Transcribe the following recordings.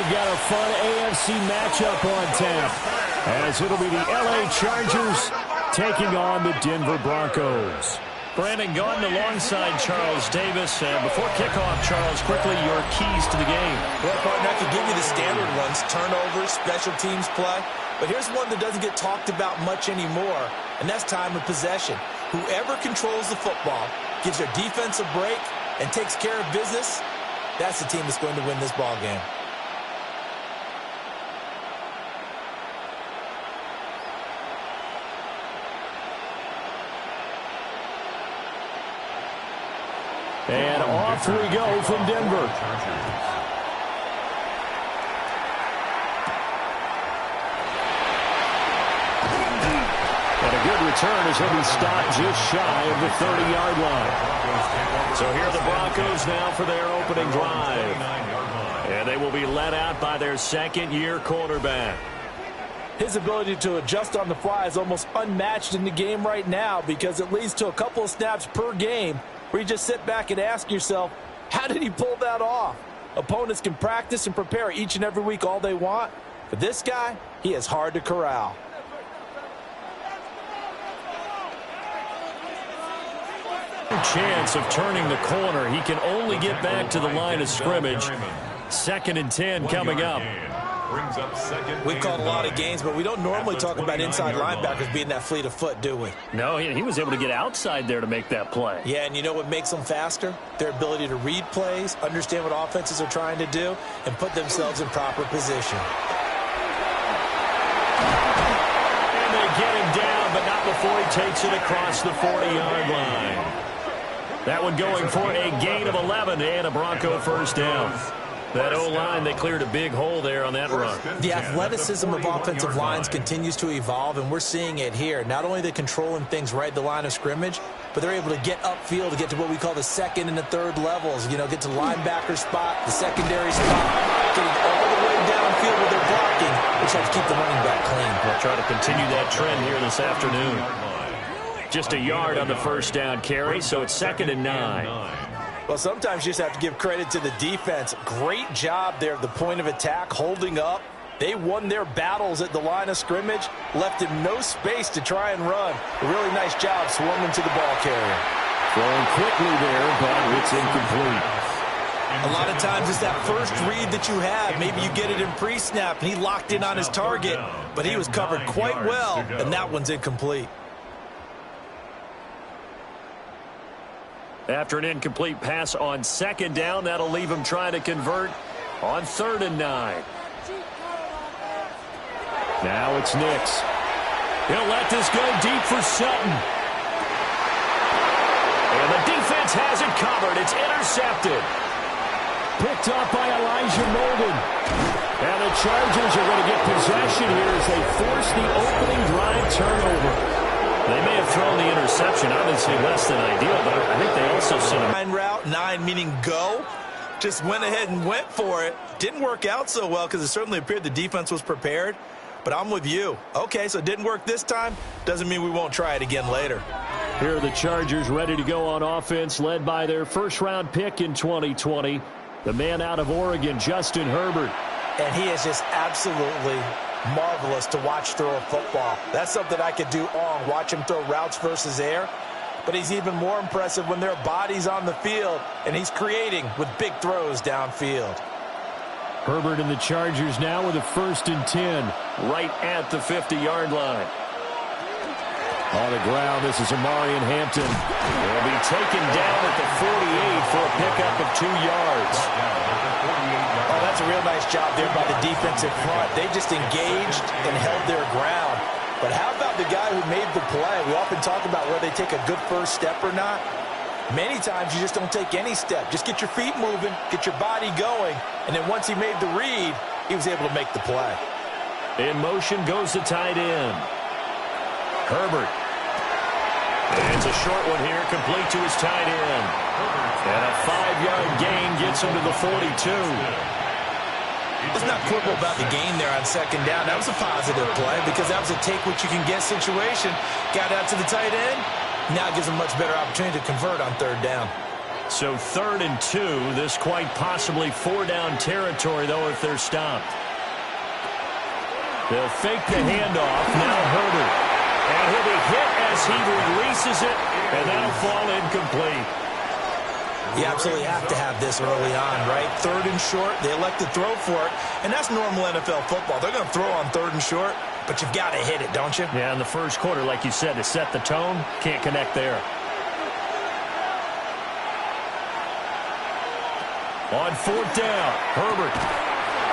we've got a fun AFC matchup on tap, as it'll be the LA Chargers taking on the Denver Broncos. Brandon Gaudin alongside Charles Davis. And before kickoff, Charles, quickly your keys to the game. Well, partner, I could give you the standard ones, turnovers, special teams play. But here's one that doesn't get talked about much anymore, and that's time of possession. Whoever controls the football, gives their defense a break, and takes care of business, that's the team that's going to win this ball game. And off we go from Denver. And a good return as he'll be stopped just shy of the 30-yard line. So here are the Broncos now for their opening drive. And they will be led out by their second-year quarterback. His ability to adjust on the fly is almost unmatched in the game right now, because it leads to a couple of snaps per game where you just sit back and ask yourself, how did he pull that off? Opponents can practice and prepare each and every week all they want. But this guy, he is hard to corral. Chance of turning the corner. He can only get back to the line of scrimmage. 2nd and 10 coming up. We've called a lot of games, but we don't normally talk about inside linebackers being that fleet of foot, do we? No, he was able to get outside there to make that play. Yeah, and you know what makes them faster? Their ability to read plays, understand what offenses are trying to do, and put themselves in proper position. And they get him down, but not before he takes it across the 40-yard line. That one going for a gain of 11 and a Bronco first down. That O-line, they cleared a big hole there on that run. The athleticism of offensive lines continues to evolve, and we're seeing it here. Not only are they controlling things right at the line of scrimmage, but they're able to get upfield to get to what we call the second and the third levels. You know, get to the linebacker spot, the secondary spot, getting all the way downfield with their blocking, which helps keep the running back clean. We'll try to continue that trend here this afternoon. Just a yard on the first down carry, so it's 2nd and 9. Well, sometimes you just have to give credit to the defense. Great job there at the point of attack, holding up. They won their battles at the line of scrimmage, left him no space to try and run. A really nice job swarming to the ball carrier. Throwing quickly there, but it's incomplete. A lot of times it's that first read that you have. Maybe you get it in pre-snap, and he locked in on his target, but he was covered quite well, and that one's incomplete. After an incomplete pass on 2nd down, that'll leave him trying to convert on 3rd and 9. Now it's Nix. He'll let this go deep for Sutton. And the defense has it covered. It's intercepted. Picked up by Elijah Molden. And the Chargers are going to get possession here as they force the opening drive turnover. They may have thrown the interception, obviously less than ideal, but I think they also sent him. 9 route, 9 meaning go. Just went ahead and went for it. Didn't work out so well because it certainly appeared the defense was prepared. But I'm with you. Okay, so it didn't work this time. Doesn't mean we won't try it again later. Here are the Chargers ready to go on offense, led by their first-round pick in 2020, the man out of Oregon, Justin Herbert. And he is just absolutely marvelous to watch throw a football. That's something I could do on, watch him throw routes versus air. But he's even more impressive when there are bodies on the field, and he's creating with big throws downfield. Herbert and the Chargers now with a 1st and 10. Right at the 50-yard line. On the ground, this is Amarian Hampton. He'll be taken down at the 48 for a pickup of 2 yards. Oh, that's a real nice job there by the defensive front. They just engaged and held their ground. But how about the guy who made the play? We often talk about whether they take a good first step or not. Many times you just don't take any step. Just get your feet moving, get your body going, and then once he made the read, he was able to make the play. In motion goes the tight end. Herbert. And it's a short one here, complete to his tight end. And a 5-yard gain gets him to the 42. Let's not quibble about the gain there on 2nd down. That was a positive play because that was a take-what-you-can-get situation. Got out to the tight end. Now it gives him a much better opportunity to convert on 3rd down. So 3rd and 2. This quite possibly 4-down territory, though, if they're stopped. They'll fake the handoff. Now Herbert. And he'll be hit as he releases it, and that'll fall incomplete. You absolutely have to have this early on, right? 3rd and short, they elect to throw for it, and that's normal NFL football. They're going to throw on 3rd and short, but you've got to hit it, don't you? Yeah, in the first quarter, like you said, to set the tone, can't connect there. On 4th down, Herbert.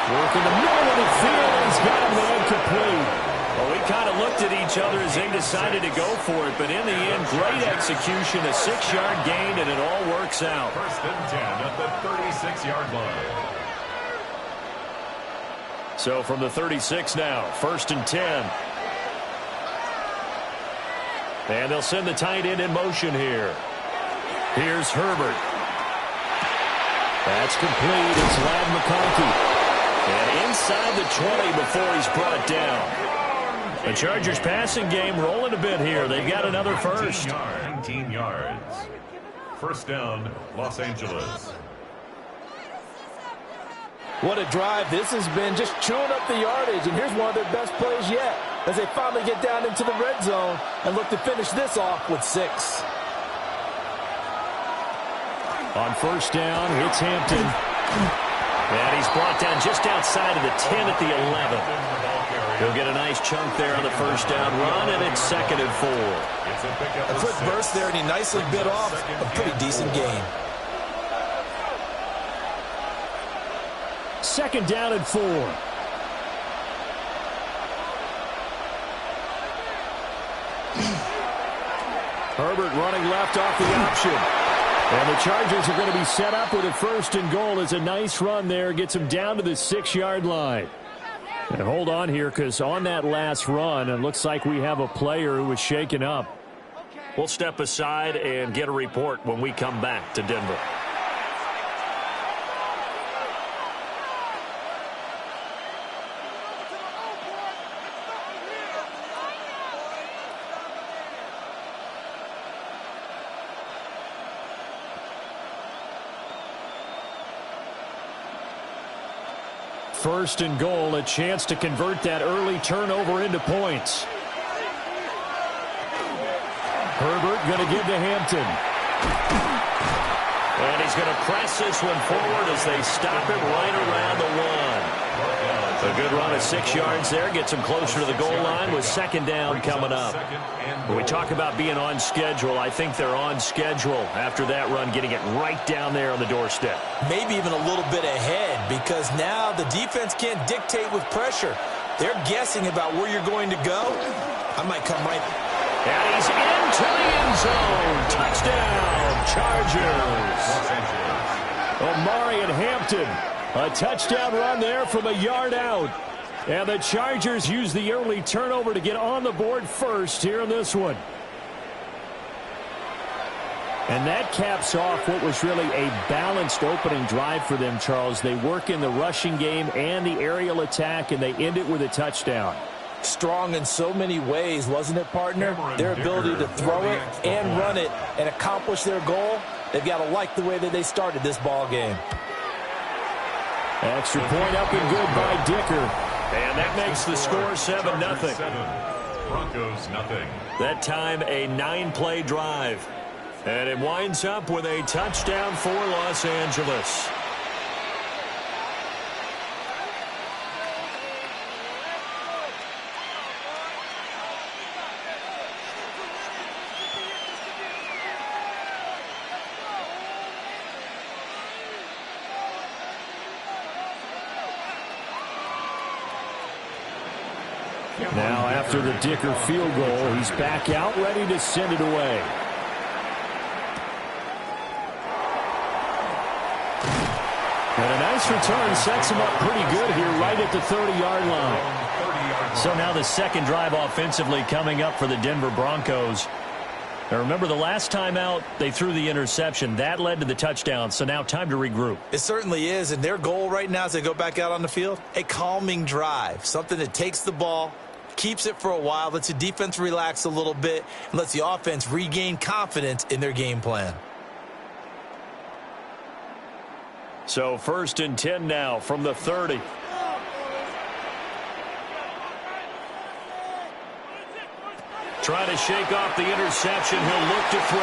Working the middle of the field, he's got him incomplete. Well, we kind of looked at each other as they decided to go for it, but in the end, great execution, a 6-yard gain, and it all works out. 1st and 10 at the 36-yard line. So from the 36 now, 1st and 10. And they'll send the tight end in motion here. Here's Herbert. That's complete. It's Ladd McConkey. And inside the 20 before he's brought down. The Chargers passing game rolling a bit here. They've got another first. 19 yards. 1st down, Los Angeles. What a drive this has been, just chewing up the yardage. And here's one of their best plays yet as they finally get down into the red zone and look to finish this off with 6. On 1st down, it's Hampton. And he's brought down just outside of the 10 at the 11. He'll get a nice chunk there on the 1st down run, and it's 2nd and 4. A quick burst there, and he nicely bit off a pretty decent gain. 2nd down and 4. Herbert running left off the option. And the Chargers are going to be set up with a 1st and goal. It's a nice run there. Gets them down to the 6-yard line. And hold on here, because on that last run, it looks like we have a player who was shaken up. We'll step aside and get a report when we come back to Denver. First and goal, a chance to convert that early turnover into points. Herbert going to give to Hampton. And he's going to press this one forward as they stop him right around the 1. A good run of 6 yards there. Gets him closer to the goal line with 2nd down coming up. When we talk about being on schedule, I think they're on schedule after that run, getting it right down there on the doorstep. Maybe even a little bit ahead, because now the defense can't dictate with pressure. They're guessing about where you're going to go. I might come right. And he's into the end zone. Touchdown, Chargers. Omari and Hampton. A touchdown run there from a yard out. And the Chargers use the early turnover to get on the board first here in this one. And that caps off what was really a balanced opening drive for them, Charles. They work in the rushing game and the aerial attack, and they end it with a touchdown. Strong in so many ways, wasn't it, partner? Their ability to throw it and run it and accomplish their goal, they've got to like the way that they started this ball game. Extra point up and good by Dicker. And that makes the score 7-0. Broncos nothing. That time a 9-play drive. And it winds up with a touchdown for Los Angeles. Now, after the Dicker field goal, he's back out, ready to send it away. And a nice return sets him up pretty good here right at the 30-yard line. So now the second drive offensively coming up for the Denver Broncos. Now remember, the last time out, they threw the interception. That led to the touchdown, so now time to regroup. It certainly is, and their goal right now as they go back out on the field, a calming drive, something that takes the ball, keeps it for a while, lets the defense relax a little bit, and lets the offense regain confidence in their game plan. So 1st and 10 now from the 30. Trying to shake off the interception. He'll look to throw.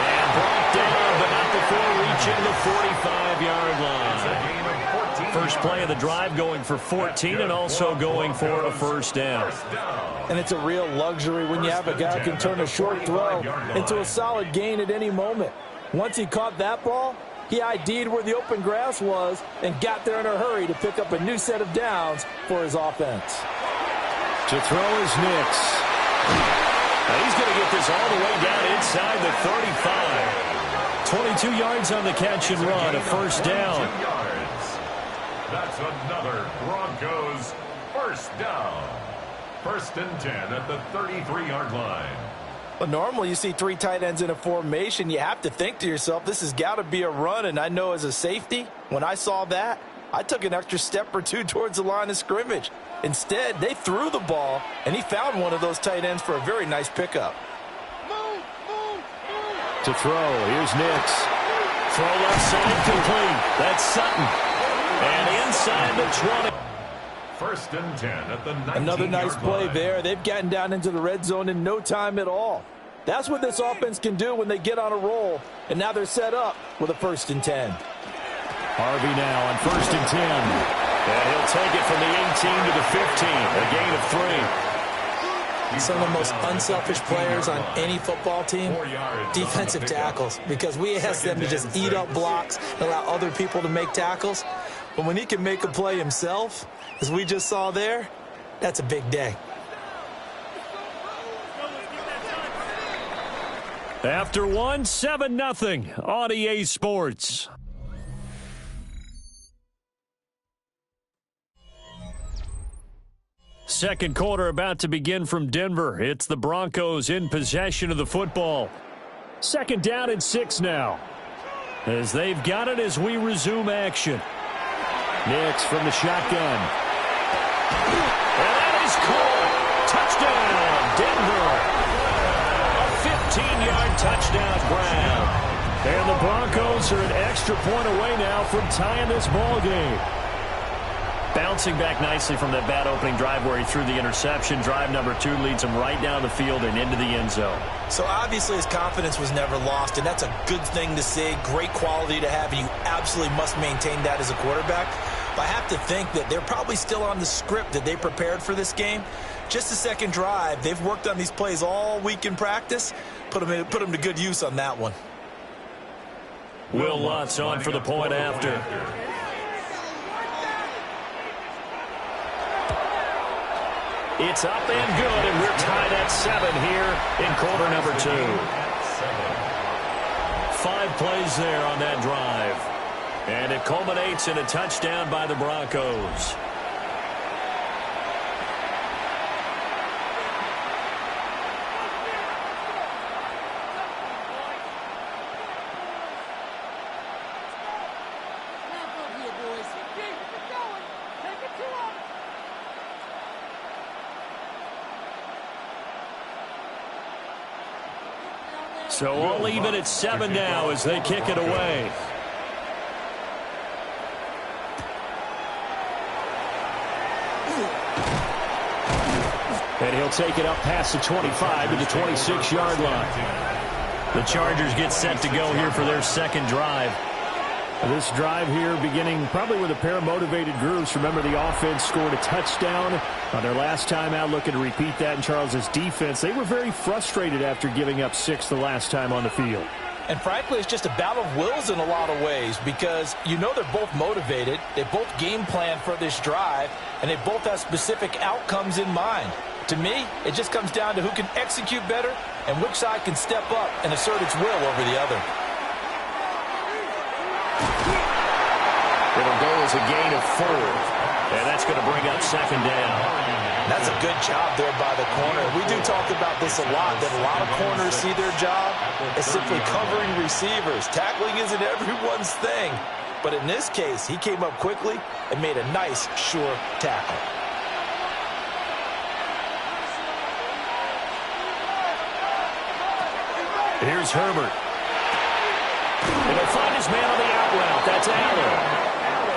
And brought down, but not before reaching the 45-yard line. First play of the drive going for 14 and also going for a first down. And it's a real luxury when you have a guy who can turn a short throw into a solid gain at any moment. Once he caught that ball, he ID'd where the open grass was and got there in a hurry to pick up a new set of downs for his offense. To throw is Nix. Now he's going to get this all the way down inside the 35. 22 yards on the catch and run, a first down. That's another Broncos first down. 1st and 10 at the 33-yard line. Well, normally you see 3 tight ends in a formation. You have to think to yourself, this has got to be a run. And I know as a safety, when I saw that, I took an extra step or 2 towards the line of scrimmage. Instead, they threw the ball, and he found one of those tight ends for a very nice pickup. To throw, here's Nix. Throw left side complete. That's Sutton. And inside the 20. 1st and 10 at the 19-yard line. Another nice play there. They've gotten down into the red zone in no time at all. That's what this offense can do when they get on a roll. And now they're set up with a 1st and 10. Harvey now on 1st and 10. And he'll take it from the 18 to the 15. A gain of 3. Some of the most unselfish players on any football team, defensive tackles, because we ask them to just eat up blocks and allow other people to make tackles. But when he can make a play himself, as we just saw there, that's a big day. After 1, 7-0 on EA Sports. Second quarter about to begin from Denver. It's the Broncos in possession of the football. 2nd down and 6 now. As they've got it as we resume action. Nix from the shotgun. And that is caught. Touchdown, Denver. A 15-yard touchdown grab. And the Broncos are an extra point away now from tying this ball game. Bouncing back nicely from that bad opening drive where he threw the interception. Drive number 2 leads him right down the field and into the end zone. So obviously his confidence was never lost, and that's a good thing to see. Great quality to have, and you absolutely must maintain that as a quarterback. But I have to think that they're probably still on the script that they prepared for this game. Just the second drive, they've worked on these plays all week in practice. Put them to good use on that one. Will Lutz on for the point after. It's up and good, and we're tied at 7 here in quarter number 2. 5 plays there on that drive. And it culminates in a touchdown by the Broncos. So all even at 7 now as they kick it away. And he'll take it up past the 25 to the 26-yard line. The Chargers get set to go here for their second drive. This drive here beginning probably with a pair of motivated groups. Remember, the offense scored a touchdown on their last time out, looking to repeat that in Charles's defense. They were very frustrated after giving up 6 the last time on the field. And frankly, it's just a battle of wills in a lot of ways because you know they're both motivated. They both game plan for this drive, and they both have specific outcomes in mind. To me, it just comes down to who can execute better and which side can step up and assert its will over the other. It'll go as a gain of 4. And that's going to bring up 2nd down. That's a good job there by the corner. We do talk about this a lot, that a lot of corners see their job as simply covering receivers. Tackling isn't everyone's thing. But in this case, he came up quickly and made a nice, sure tackle. Here's Herbert. And he'll find his man on the outside. route. That's Allen.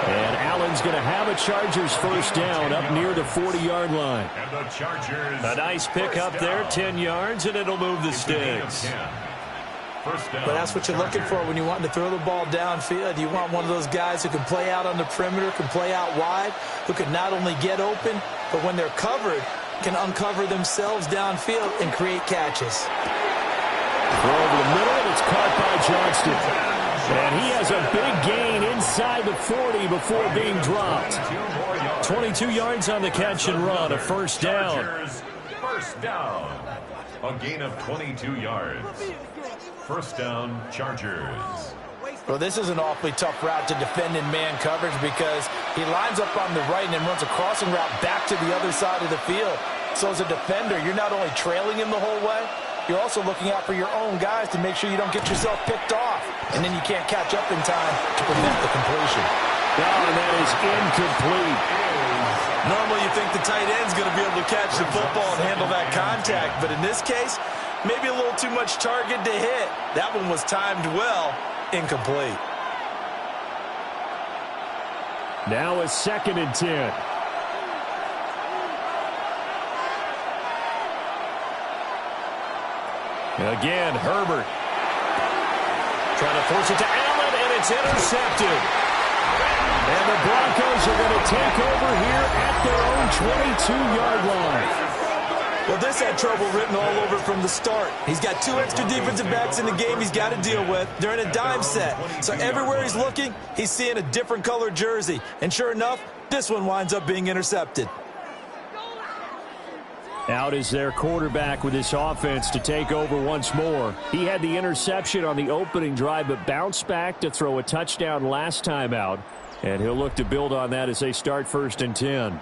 And Allen's going to have a Chargers first down up near the 40-yard line. And the Chargers. A nice pickup there, 10 yards, and it'll move the sticks. But that's what you're looking for when you want to throw the ball downfield. You want one of those guys who can play out on the perimeter, can play out wide, who can not only get open, but when they're covered, can uncover themselves downfield and create catches. Throw over the middle, and it's caught by Johnston. And he has a big gain inside the 40 before being dropped. 22 yards on the catch and run, a first down. First down. A gain of 22 yards. First down, Chargers. Well, this is an awfully tough route to defend in man coverage because he lines up on the right and then runs a crossing route back to the other side of the field. So as a defender, you're not only trailing him the whole way, you're also looking out for your own guys to make sure you don't get yourself picked off. And then you can't catch up in time to prevent the completion. And that is incomplete. Normally you think the tight end's going to be able to catch the football and handle that contact. But in this case, maybe a little too much target to hit. That one was timed well. Incomplete. Now a 2nd and 10. Again, Herbert. Trying to force it to Allen, and it's intercepted. And the Broncos are going to take over here at their own 22-yard line. Well, this had trouble written all over from the start. He's got 2 extra defensive backs in the game he's got to deal with. They're in a dime set. So everywhere he's looking, he's seeing a different color jersey. And sure enough, this one winds up being intercepted. Out is their quarterback with this offense to take over once more. He had the interception on the opening drive, but bounced back to throw a touchdown last time out. And he'll look to build on that as they start 1st and 10.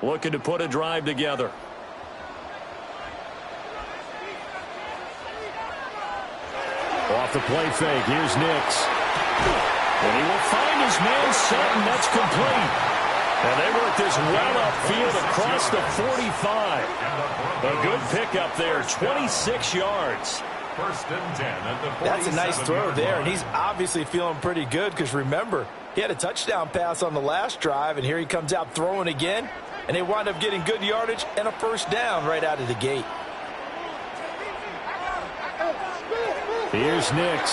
Looking to put a drive together. Off the play fake, here's Nix. And he will find his man set, and that's complete. And they work this well upfield across the 45. A good pickup there, 26 yards. 1st and 10 at the 47. That's a nice throw there, and he's obviously feeling pretty good because, remember, he had a touchdown pass on the last drive, and here he comes out throwing again, and they wind up getting good yardage and a first down right out of the gate. Here's Nix.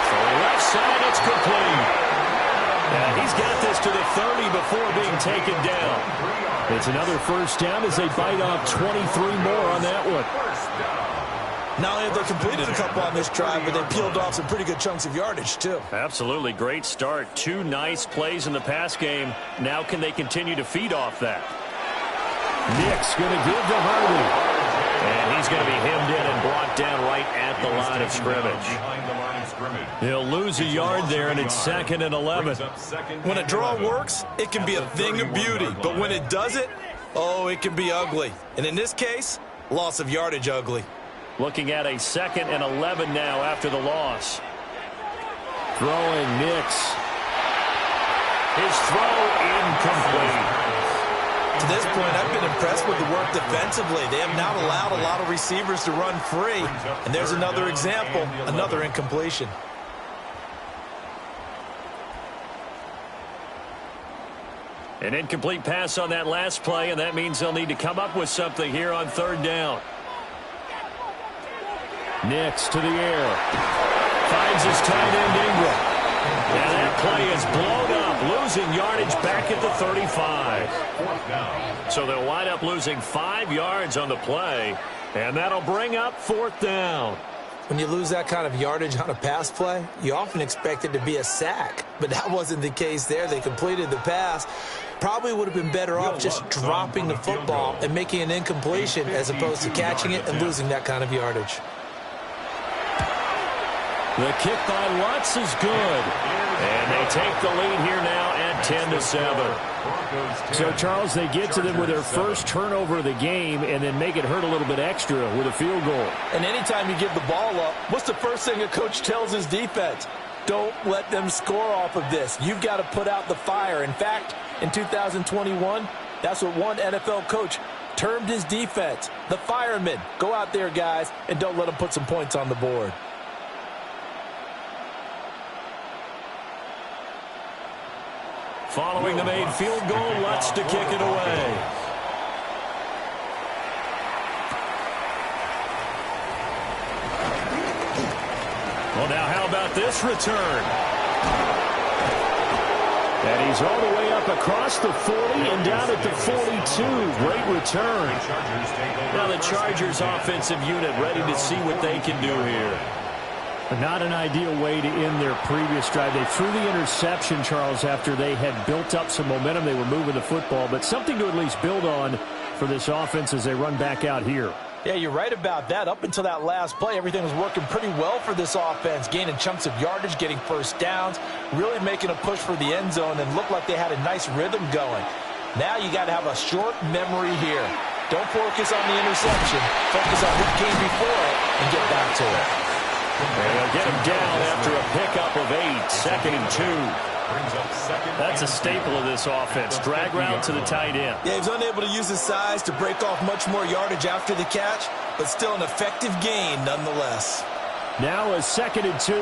So left side, it's complete. And he's got this to the 30 before being taken down. It's another first down as they bite off 23 more on that one. Not only have they completed a couple on this drive, but they peeled off some pretty good chunks of yardage, too. Absolutely great start. 2 nice plays in the pass game. Now can they continue to feed off that? Nix going to give to Harvey. And he's going to be hemmed in and brought down right at the line of scrimmage. He'll lose a yard there, and it's 2nd and 11. When a draw works, it can be a thing of beauty. But when it doesn't, oh, it can be ugly. And in this case, loss of yardage ugly. Looking at a 2nd and 11 now after the loss. Throwing Nix. His throw incomplete. To this point, I've been impressed with the work defensively. They have not allowed a lot of receivers to run free. And there's another example, another incompletion. An incomplete pass on that last play, and that means they'll need to come up with something here on 3rd down. Nix to the air. Finds his tight end Ingram. And that play is blown up, losing yardage back at the 35. So they'll wind up losing 5 yards on the play, and that'll bring up 4th down. When you lose that kind of yardage on a pass play, you often expect it to be a sack. But that wasn't the case there. They completed the pass. Probably would have been better off just dropping the football and making an incompletion as opposed to catching it and losing that kind of yardage. The kick by Lutz is good. And they take the lead here now at 10-7. So, Charles, they get to them with their first turnover of the game and then make it hurt a little bit extra with a field goal. And anytime you give the ball up, what's the first thing a coach tells his defense? Don't let them score off of this. You've got to put out the fire. In fact, in 2021, that's what one NFL coach termed his defense, the firemen. Go out there, guys, and don't let them put some points on the board. Following the made field goal, Lutz to kick it away. Well, now how about this return? And he's all the way up across the 40 and down at the 42. Great return. Now the Chargers offensive unit ready to see what they can do here. But not an ideal way to end their previous drive. They threw the interception, Charles, after they had built up some momentum. They were moving the football, but something to at least build on for this offense as they run back out here. Yeah, you're right about that. Up until that last play, everything was working pretty well for this offense, gaining chunks of yardage, getting first downs, really making a push for the end zone, and looked like they had a nice rhythm going. Now you got to have a short memory here. Don't focus on the interception. Focus on what came before it and get back to it. And they'll get him down after a pickup of 8, 2nd and 2. That's a staple of this offense. Drag route to the tight end. Yeah, he's unable to use his size to break off much more yardage after the catch, but still an effective gain nonetheless. Now a 2nd and 2.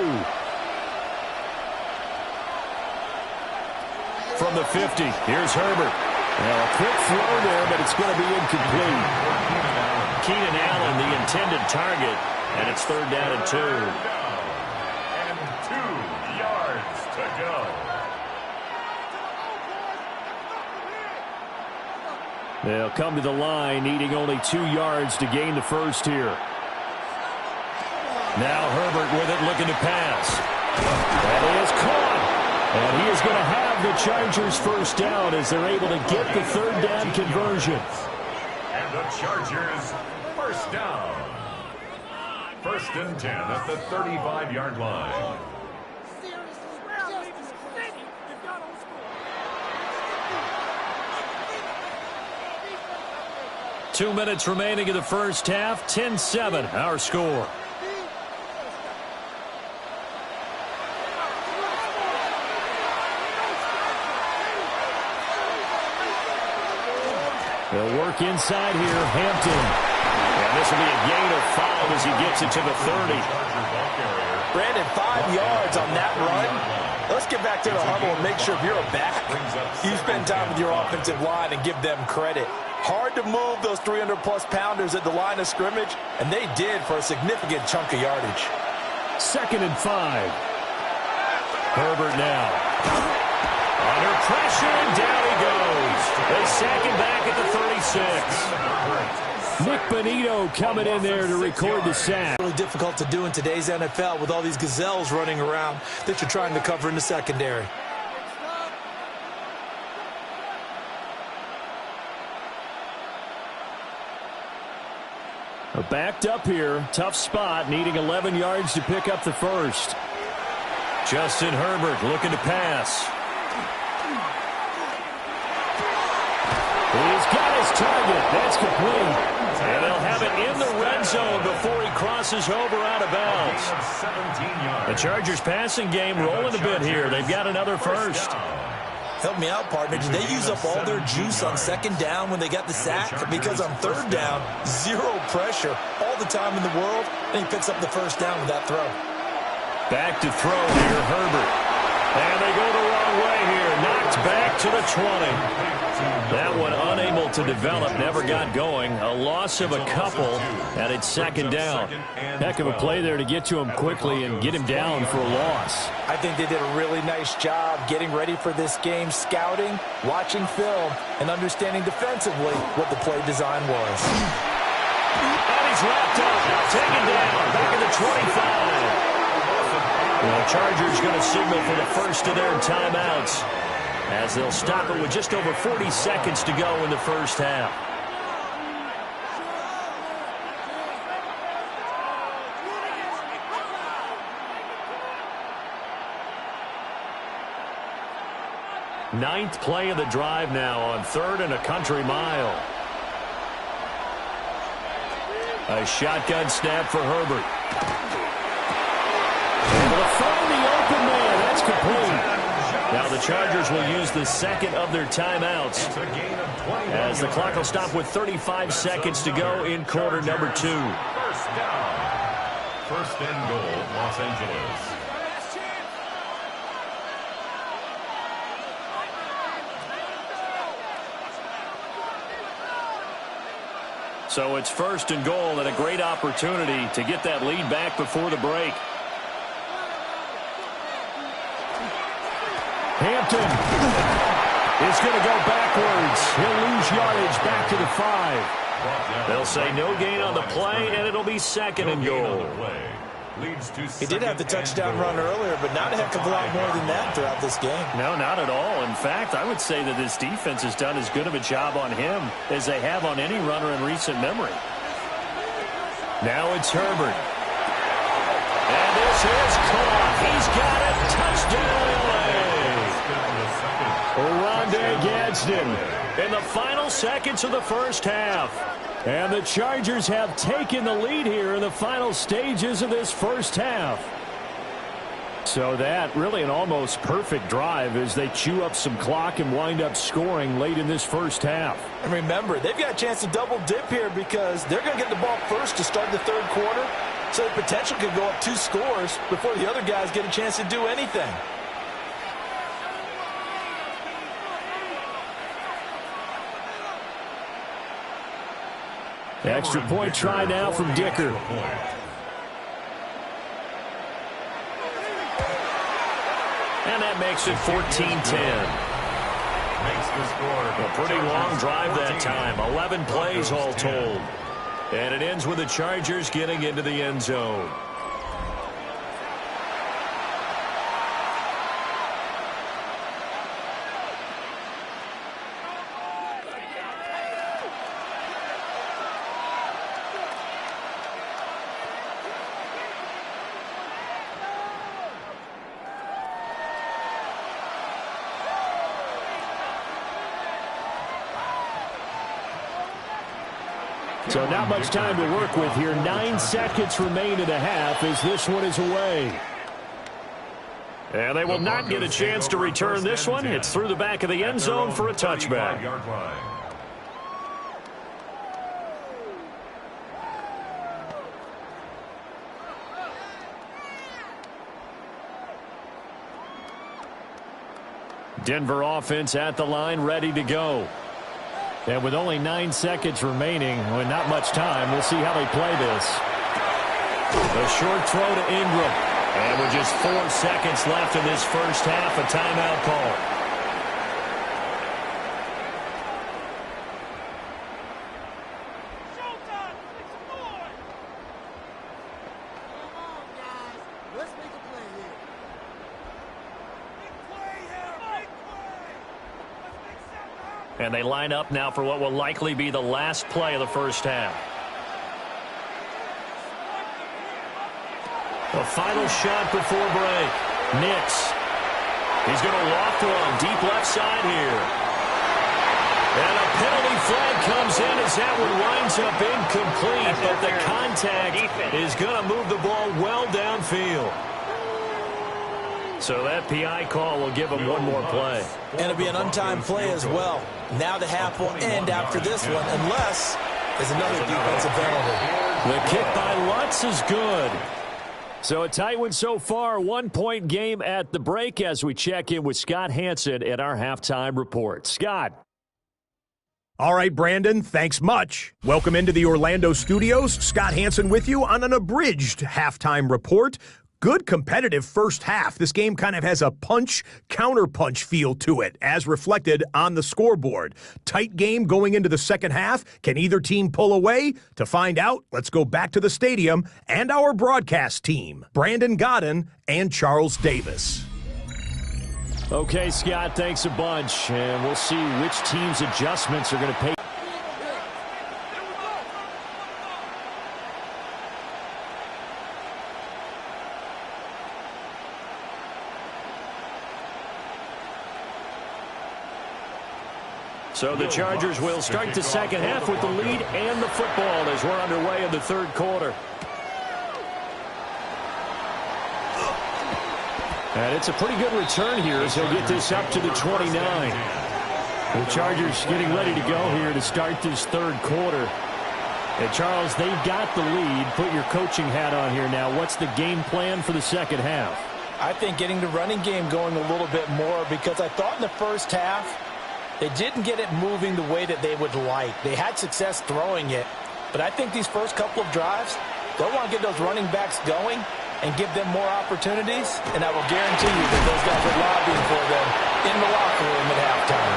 From the 50, here's Herbert. Well, a quick throw there, but it's going to be incomplete. Keenan Allen, the intended target, and it's 3rd down and 2. And 2 yards to go. They'll come to the line, needing only 2 yards to gain the first here. Now Herbert with it, looking to pass. That is caught. And he is going to have the Chargers first down as they're able to get the 3rd down conversion. And the Chargers first down. 1st and 10 at the 35-yard line. Two minutes remaining in the first half. 10-7, our score. They'll work inside here. Hampton. And this will be a gain of 5 as he gets it to the 30. Brandon, 5 yards on that run. Let's get back to the huddle and make sure if you're a back, you spend time with your offensive line and give them credit. Hard to move those 300-plus pounders at the line of scrimmage, and they did for a significant chunk of yardage. 2nd and 5. Herbert now. Under pressure, and down he goes. They sack him back at the 36. Nick Bonito coming in there to record the sack. Really difficult to do in today's NFL with all these gazelles running around that you're trying to cover in the secondary. Backed up here. Tough spot, needing 11 yards to pick up the first. Justin Herbert looking to pass. He's got his target. That's complete. And they'll have it in the red zone before he crosses over out of bounds. The Chargers passing game rolling a bit here. They've got another first. Help me out, partner. Did they use up all their juice on 2nd down when they got the sack? Because on 3rd down, 0 pressure all the time in the world, and he picks up the first down with that throw. Back to throw here, Herbert. And they go the wrong way here. Knocked back to the 20. That one unable to develop, never got going. A loss of a couple, and it's 2nd down. Heck of a play there to get to him quickly and get him down for a loss. I think they did a really nice job getting ready for this game, scouting, watching film, and understanding defensively what the play design was. And he's wrapped up, taken down, back at the 25. The Chargers going to signal for the first of their timeouts as they'll stop it with just over 40 seconds to go in the first half. Ninth play of the drive now on 3rd and a country mile. A shotgun snap for Herbert. Able to find the open man. It's complete. Now the Chargers will use the second of their timeouts as the clock will stop with 35 seconds to go in quarter number 2. First down. First and goal, Los Angeles. So it's first and goal and a great opportunity to get that lead back before the break. Hampton is going to go backwards. He'll lose yardage back to the 5. They'll say no gain on the play, and it'll be second and goal. He did have the touchdown run earlier, but not a heck of a lot more than that throughout this game. No, not at all. In fact, I would say that this defense has done as good of a job on him as they have on any runner in recent memory. Now it's Herbert. And this is caught. He's got it. Touchdown, Oronde Gadsden in the final seconds of the first half. And the Chargers have taken the lead here in the final stages of this first half. So that really an almost perfect drive as they chew up some clock and wind up scoring late in this first half. And remember, they've got a chance to double dip here because they're going to get the ball first to start the third quarter. So the potential could go up 2 scores before the other guys get a chance to do anything. Extra point try now from Dicker. And that makes it 14-10. A pretty long drive that time. 11 plays all told. And it ends with the Chargers getting into the end zone. So not much time to work with here. 9 seconds remain in the half as this one is away. And they will not get a chance to return this one. It's through the back of the end zone for a touchback. Denver offense at the line, ready to go. And with only 9 seconds remaining, with not much time, we'll see how they play this. A short throw to Ingram. And with just 4 seconds left in this first half, a timeout call. And they line up now for what will likely be the last play of the first half. A final shot before break. Nix. He's going to loft one deep left side here. And a penalty flag comes in as that one winds up incomplete. But the contact is going to move the ball well downfield. So that PI call will give him one more play. And it'll be an untimed play as well. Now the half will end after this one, unless there's another defensive penalty. The kick by Lutz is good. So a tight one so far. 1-point game at the break as we check in with Scott Hanson at our halftime report. Scott. All right, Brandon, thanks much. Welcome into the Orlando studios. Scott Hanson with you on an abridged halftime report. Good competitive first half. This game kind of has a punch-counterpunch feel to it, as reflected on the scoreboard. Tight game going into the second half. Can either team pull away? To find out, let's go back to the stadium and our broadcast team, Brandon Godden and Charles Davis. Okay, Scott, thanks a bunch. And we'll see which team's adjustments are going to pay. So the Chargers will start the second half with the lead and the football as we're underway in the third quarter. And it's a pretty good return here as he'll get this up to the 29. The Chargers getting ready to go here to start this third quarter. And Charles, they've got the lead. Put your coaching hat on here now. What's the game plan for the second half? I think getting the running game going a little bit more, because I thought in the first half they didn't get it moving the way that they would like. They had success throwing it, but I think these first couple of drives, they'll want to get those running backs going and give them more opportunities, and I will guarantee you that those guys are lobbying for them in the locker room at halftime.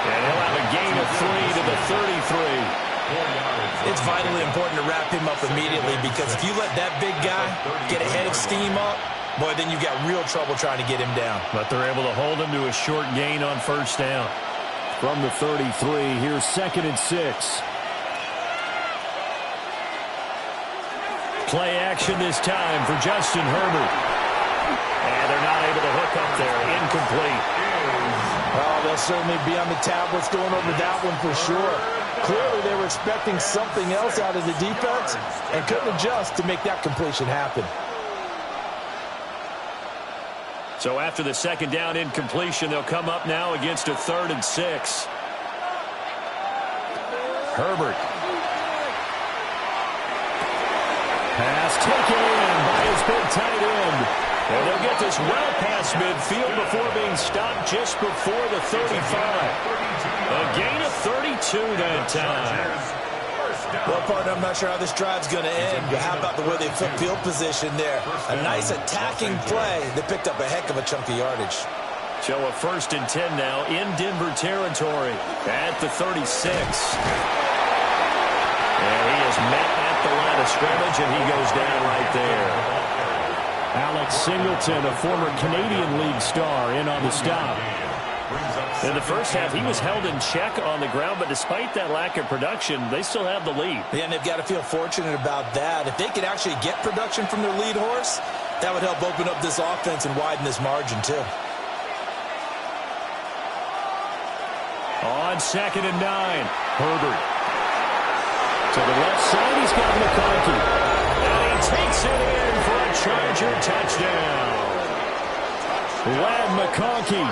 And he'll have a gain of 3 to the 33. It's vitally important to wrap him up immediately, because if you let that big guy get a head of steam up, boy, then you've got real trouble trying to get him down. But they're able to hold him to a short gain on first down. From the 33, here's 2nd and 6. Play action this time for Justin Herbert. And they're not able to hook up there. Incomplete. Oh, they'll certainly be on the tablets going over that one for sure. Clearly they were expecting something else out of the defense and couldn't adjust to make that completion happen. So after the second down incompletion, they'll come up now against a 3rd and 6. Herbert. Pass taken in by his big tight end. And they'll get this well past midfield before being stopped just before the 35. A gain of 32 that time. Well, partner, I'm not sure how this drive's going to end, but how about the way they flip field position there? A nice attacking play. They picked up a heck of a chunk of yardage. So a 1st and 10 now in Denver territory at the 36. And he is met at the line of scrimmage, and he goes down right there. Alex Singleton, a former Canadian League star, in on the stop. In the first half, he was held in check on the ground, but despite that lack of production, they still have the lead. Yeah, and they've got to feel fortunate about that. If they could actually get production from their lead horse, that would help open up this offense and widen this margin, too. On 2nd and 9, Herbert. To the left side, he's got McConkey. And he takes it in for a Charger touchdown. Lad McConkey,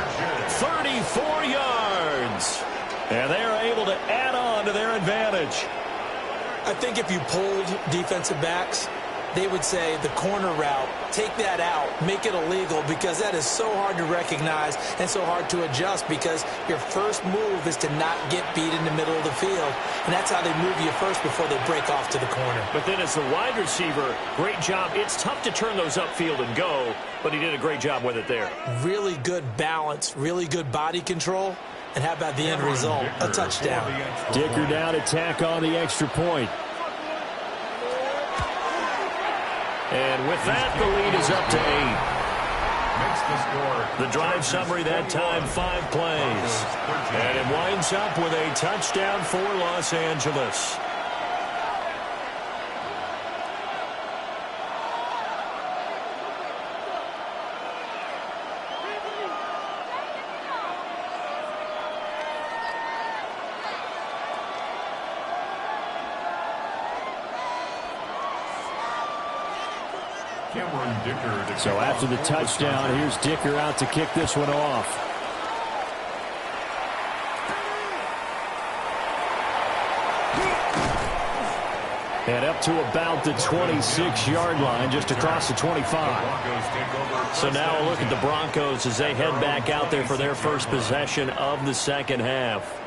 34 yards. And they are able to add on to their advantage. I think if you pulled defensive backs, they would say the corner route, take that out, make it illegal, because that is so hard to recognize and so hard to adjust, because your first move is to not get beat in the middle of the field, and that's how they move you first before they break off to the corner. But then as the wide receiver, great job. It's tough to turn those upfield and go, but he did a great job with it there. Really good balance, really good body control, and how about the end result? A touchdown. Dicker down to tack on the extra point. And with that, the lead is up to 8. The drive summary that time, 5 plays. And it winds up with a touchdown for Los Angeles. So after the touchdown, here's Dicker out to kick this one off. And up to about the 26-yard line, just across the 25. So now a look at the Broncos as they head back out there for their first possession of the second half.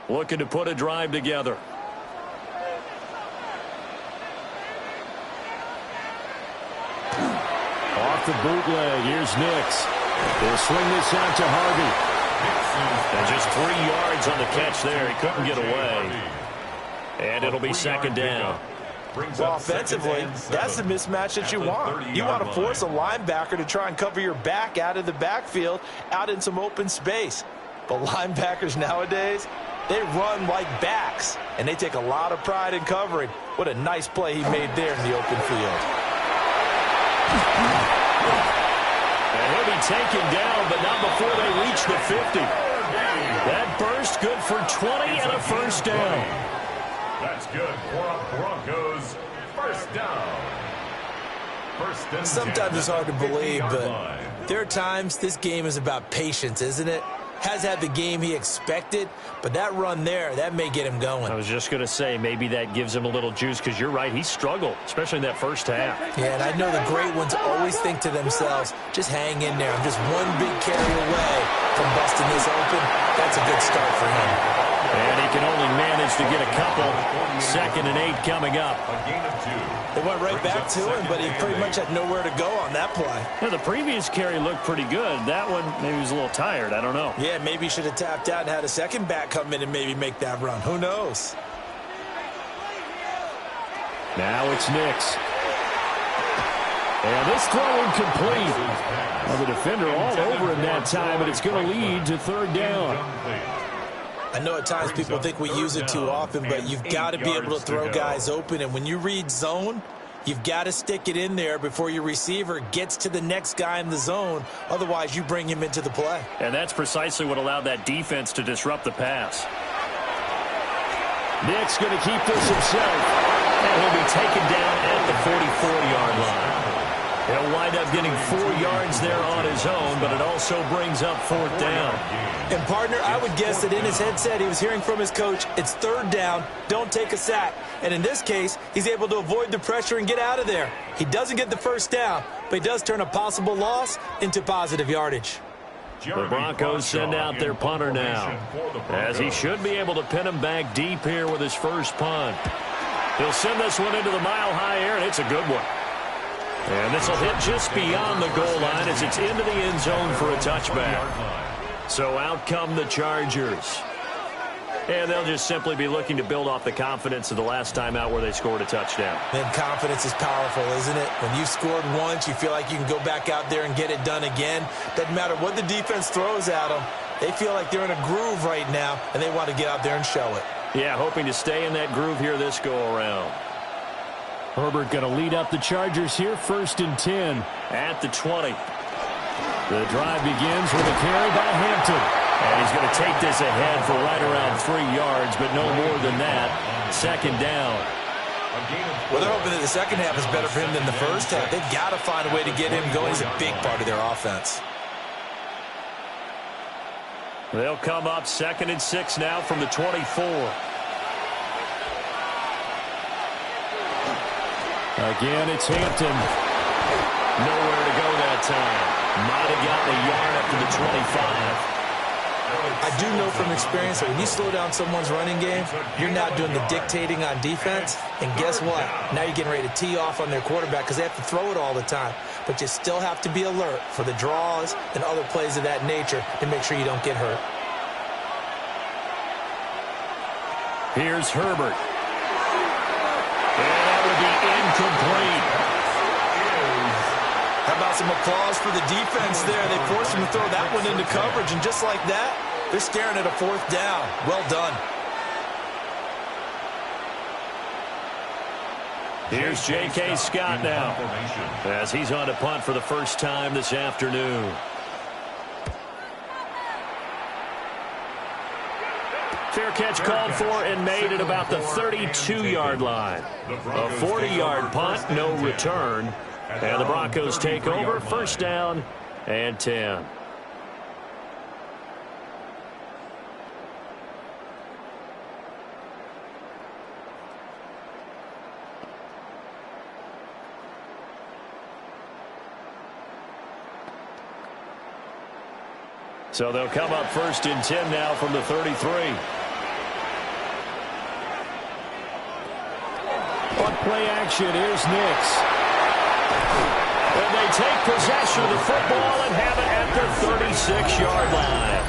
Looking to put a drive together. Off the bootleg, here's Nix. They'll swing this out to Harvey. And just 3 yards on the catch there. He couldn't get away. And it'll be second down. Well, offensively, that's the mismatch that you want. You want to force a linebacker to try and cover your back out of the backfield, out in some open space. But linebackers nowadays, they run like backs, and they take a lot of pride in covering. What a nice play he made there in the open field. And he'll be taken down, but not before they reach the 50. That burst good for 20 and a first down. That's good for a Broncos first down. Sometimes it's hard to believe, but there are times this game is about patience, isn't it? Has had the game he expected, but that run there, that may get him going. I was just going to say, maybe that gives him a little juice, because you're right, he struggled, especially in that first half. Yeah, and I know the great ones always think to themselves, just hang in there. I'm just one big carry away from busting this open. That's a good start for him. And he can only manage to get a couple. 2nd and 8 coming up. A gain of 2. They went right back to him, but he pretty much had nowhere to go on that play. Yeah, the previous carry looked pretty good. That one, maybe he was a little tired. I don't know. Yeah, maybe he should have tapped out and had a second back come in and maybe make that run. Who knows? Now it's Nix. And this throw incomplete. Well, the defender all over him that time, but it's going to lead to 3rd down. I know at times people think we use it too often, but you've got to be able to throw guys open. And when you read zone, you've got to stick it in there before your receiver gets to the next guy in the zone. Otherwise, you bring him into the play. And that's precisely what allowed that defense to disrupt the pass. Nick's going to keep this himself. And he'll be taken down at the 44-yard line. He'll wind up getting 4 yards there on his own, but it also brings up 4th down. And, partner, I would guess that in his headset he was hearing from his coach, it's 3rd down, don't take a sack. And in this case, he's able to avoid the pressure and get out of there. He doesn't get the first down, but he does turn a possible loss into positive yardage. The Broncos send out their punter now, as he should be able to pin him back deep here with his first punt. He'll send this one into the mile-high air, and it's a good one. And this will hit just beyond the goal line as it's into the end zone for a touchback. So out come the Chargers. And they'll just simply be looking to build off the confidence of the last time out where they scored a touchdown. And confidence is powerful, isn't it? When you've scored once, you feel like you can go back out there and get it done again. Doesn't matter what the defense throws at them. They feel like they're in a groove right now, and they want to get out there and show it. Yeah, hoping to stay in that groove here this go-around. Herbert going to lead up the Chargers here, 1st and 10 at the 20. The drive begins with a carry by Hampton. And he's going to take this ahead for right around 3 yards, but no more than that. 2nd down. Well, they're hoping that the second half is better for him than the first half. They've got to find a way to get him going. He's a big part of their offense. They'll come up 2nd and 6 now from the 24. Again, it's Hampton. Nowhere to go that time. Might have gotten a yard up to the 25. I do know from experience that when you slow down someone's running game, you're now doing the dictating on defense. And guess what? Now you're getting ready to tee off on their quarterback because they have to throw it all the time. But you still have to be alert for the draws and other plays of that nature to make sure you don't get hurt. Here's Herbert. And that would be incomplete. How about some applause for the defense there? They forced him to throw that one into coverage, and just like that, they're staring at a 4th down. Well done. Here's J.K. Scott now, as he's on to punt for the first time this afternoon. Fair catch called for and made at about the 32-yard line. A 40-yard punt, no return. And the Broncos take over, 1st down and 10. So they'll come up 1st and 10 now from the 33. On play action, here's Nix. And they take possession of the football and have it at the 36-yard line.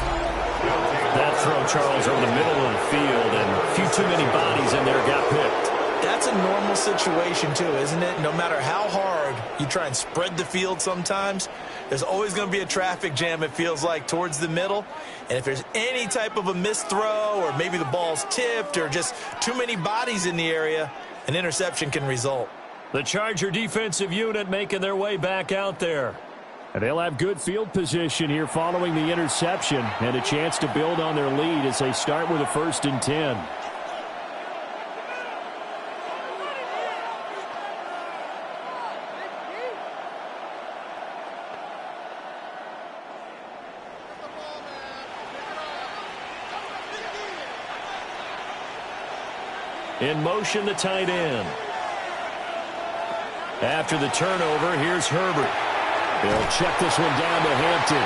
That throw, Charles, over the middle of the field, and a few too many bodies in there got picked. That's a normal situation, too, isn't it? No matter how hard you try and spread the field sometimes, there's always going to be a traffic jam, it feels like, towards the middle. And if there's any type of a missed throw or maybe the ball's tipped or just too many bodies in the area, an interception can result. The Charger defensive unit making their way back out there. And they'll have good field position here following the interception and a chance to build on their lead as they start with a 1st and 10. In motion, the tight end. After the turnover, here's Herbert. They'll check this one down to Hampton.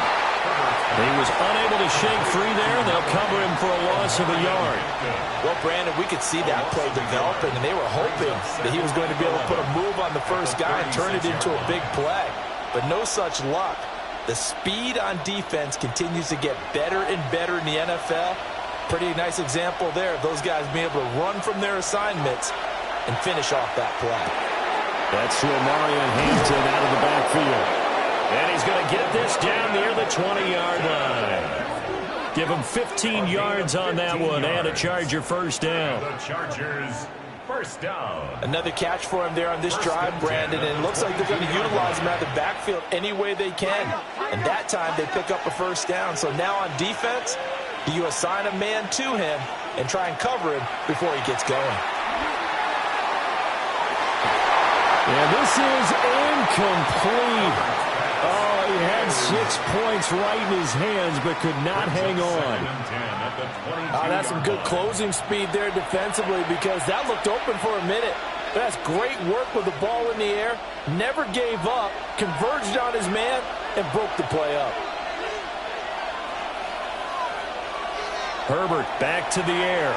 He was unable to shake free there. They'll cover him for a loss of a yard. Well, Brandon, we could see that play developing, and they were hoping that he was going to be able to put a move on the first guy and turn it into a big play. But no such luck. The speed on defense continues to get better and better in the NFL. Pretty nice example there of those guys being able to run from their assignments and finish off that play. That's Marion Hampton out of the backfield. And he's going to get this down near the 20-yard line. Give him 15 yards on that one and a Charger first down. The Chargers first down. Another catch for him there on this drive, Brandon, and it looks like they're going to utilize him out of the backfield any way they can. And that time they pick up a first down. So now on defense, do you assign a man to him and try and cover him before he gets going? And this is incomplete. Oh, he had 6 points right in his hands but could not hang on. That's some good closing speed there defensively because that looked open for a minute. But that's great work with the ball in the air. Never gave up, converged on his man, and broke the play up. Herbert back to the air.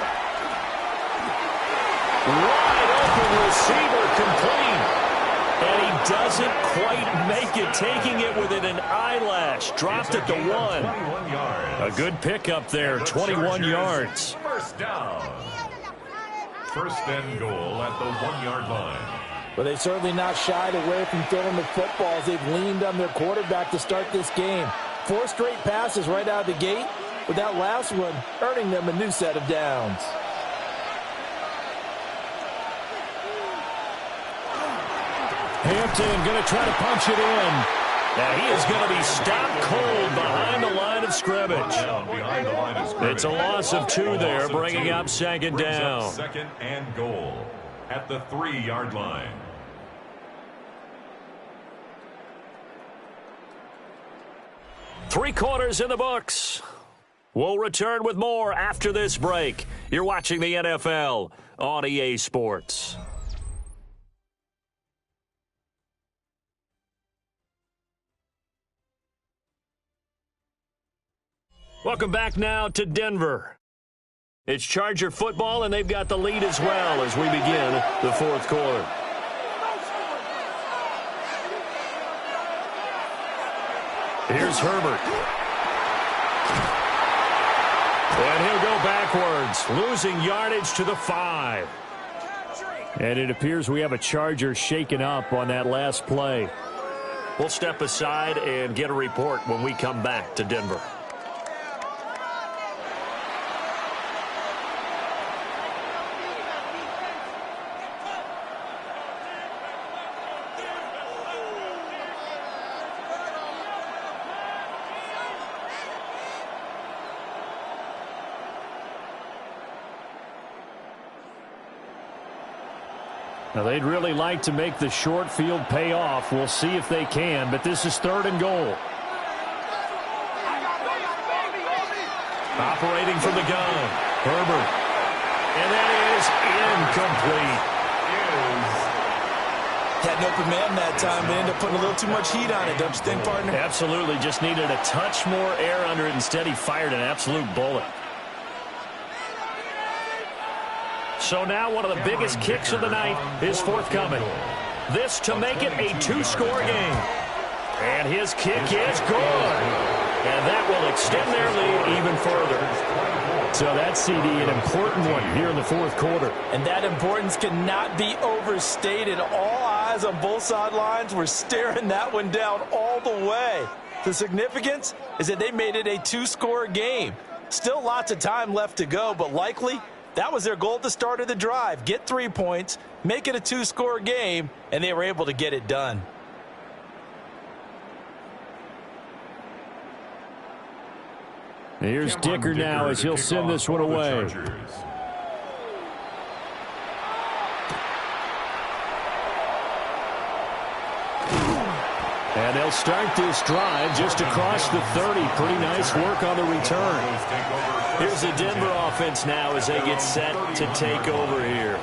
Wide open receiver complete. And he doesn't quite make it, taking it within an eyelash. Dropped at the 1. A good pickup there, 21 yards. First down. First and goal at the 1-yard line. But they certainly not shied away from throwing the footballs. They've leaned on their quarterback to start this game. 4 straight passes right out of the gate, with that last one earning them a new set of downs. Hampton going to try to punch it in. Now he is going to be stopped cold behind the line of scrimmage. It's a loss of 2 there, bringing up second down. Second and goal at the 3-yard line. Three quarters in the books. We'll return with more after this break. You're watching the NFL on EA Sports. Welcome back now to Denver. It's Charger football, and they've got the lead as well as we begin the 4th quarter. Here's Herbert. And he'll go backwards, losing yardage to the 5. And it appears we have a Charger shaken up on that last play. We'll step aside and get a report when we come back to Denver. Now, they'd really like to make the short field pay off. We'll see if they can, but this is 3rd and goal. Operating from the gun, Herbert. And that is incomplete. Had an open man that time, but ended up putting a little too much heat on it, don't you think, partner? Absolutely. Just needed a touch more air under it. Instead, he fired an absolute bullet. So now one of the biggest kicks of the night is forthcoming. This to make it a 2-score game. And his kick is good. And that will extend their lead even further. So that's, CD, an important one here in the 4th quarter. And that importance cannot be overstated. All eyes on both sidelines were staring that one down all the way. The significance is that they made it a 2-score game. Still lots of time left to go, but likely that was their goal at the start of the drive. Get 3 points, make it a 2-score game, and they were able to get it done. Here's Dicker now as he'll send this one away. And they'll start this drive just across the 30. Pretty nice work on the return. Here's the Denver offense now as they get set to take over here.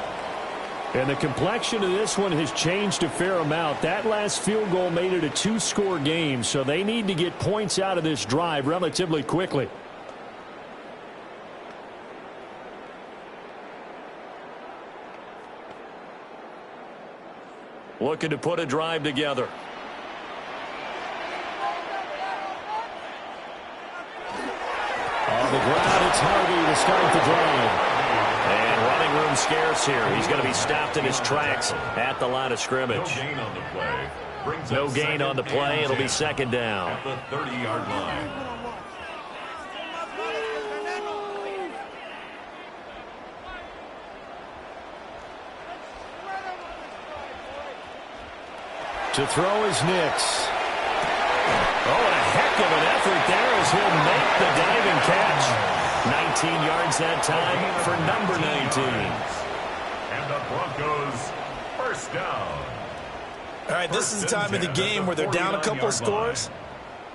And the complexion of this one has changed a fair amount. That last field goal made it a two-score game, so they need to get points out of this drive relatively quickly. Looking to put a drive together. On the ground, it's Harvey to start the drive. And running room scarce here. He's going to be stopped in his tracks at the line of scrimmage. No gain on the play. No gain on the play. It'll be second down. At the 30-yard line. To throw is Nix. Oh, and a heck of an effort there as he'll make the diving catch. 19 yards that time for number 19. And the Broncos first down. All right, this is the time of the game where they're down a couple of scores,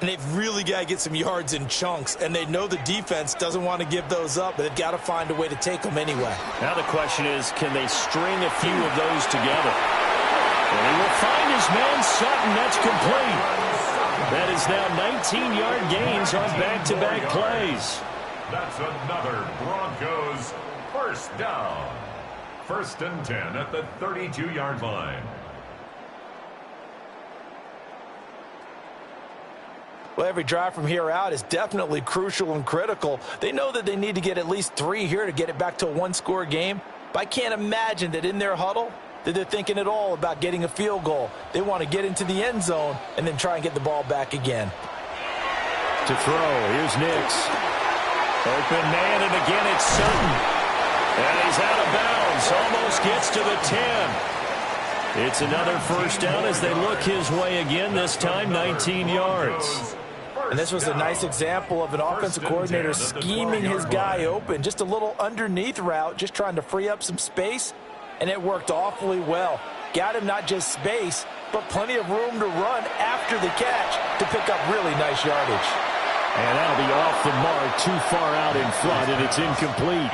and they've really got to get some yards in chunks, and they know the defense doesn't want to give those up, but they've got to find a way to take them anyway. Now the question is, can they string a few of those together? And he will find his man Sutton. That's complete. That is now 19-yard gains on back-to-back plays. That's another Broncos first down. First and 10 at the 32-yard line. Well, every drive from here out is definitely crucial and critical. They know that they need to get at least 3 here to get it back to a one-score game. But I can't imagine that in their huddle that they're thinking at all about getting a field goal. They want to get into the end zone and then try and get the ball back again. To throw, here's Nix. Open man, and again it's Sutton. And he's out of bounds. Almost gets to the 10. It's another first down as they look his way again, this time 19 yards. And this was a nice example of an offensive coordinator scheming his guy open. Just a little underneath route, just trying to free up some space. And it worked awfully well. Got him not just space, but plenty of room to run after the catch to pick up really nice yardage. And that'll be off the mark, too far out in front, and it's incomplete.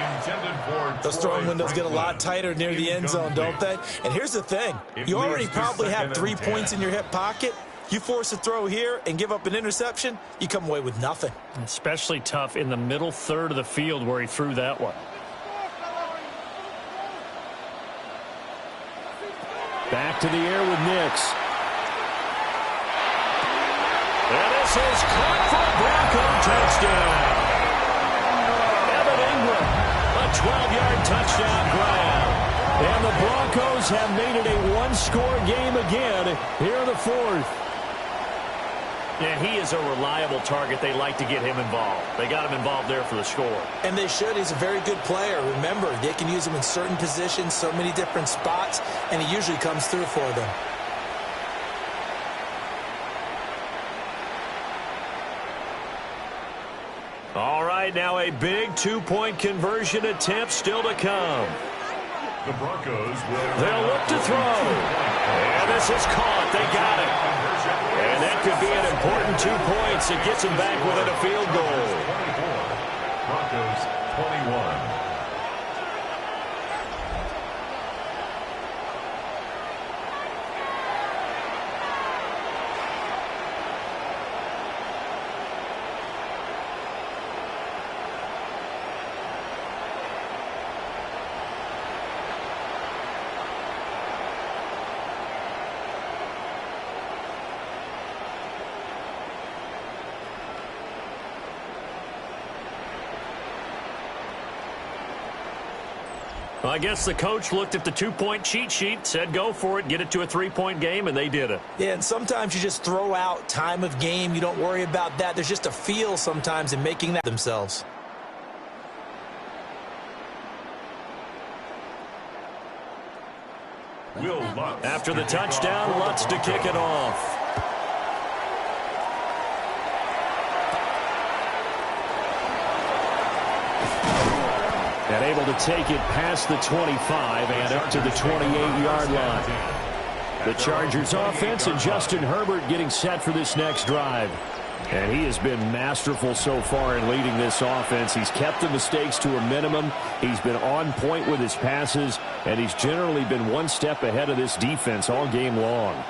Those throwing windows get a lot tighter near the end zone, don't they? And here's the thing. You already probably have 3 points in your hip pocket. You force a throw here and give up an interception, you come away with nothing. Especially tough in the middle third of the field where he threw that one. Back to the air with Nix. And this is caught for a Bronco touchdown. Evan Ingram, a 12-yard touchdown grab. And the Broncos have made it a one-score game again here in the fourth. And he is a reliable target. They like to get him involved. They got him involved there for the score. And they should. He's a very good player. Remember, they can use him in certain positions, so many different spots, and he usually comes through for them. All right, now a big 2-point conversion attempt still to come. The Broncos They'll look to throw. And this is caught. They got it. And that could be an important 2 points. It gets them back within a field goal. Broncos 21. Well, I guess the coach looked at the 2-point cheat sheet, said go for it, get it to a 3-point game, and they did it. Yeah, and sometimes you just throw out time of game. You don't worry about that. There's just a feel sometimes in making that themselves. After the touchdown, Lutz to kick it off. And able to take it past the 25 and up to the 28-yard line. The Chargers offense and Justin Herbert getting set for this next drive. And he has been masterful so far in leading this offense. He's kept the mistakes to a minimum. He's been on point with his passes, and he's generally been one step ahead of this defense all game long.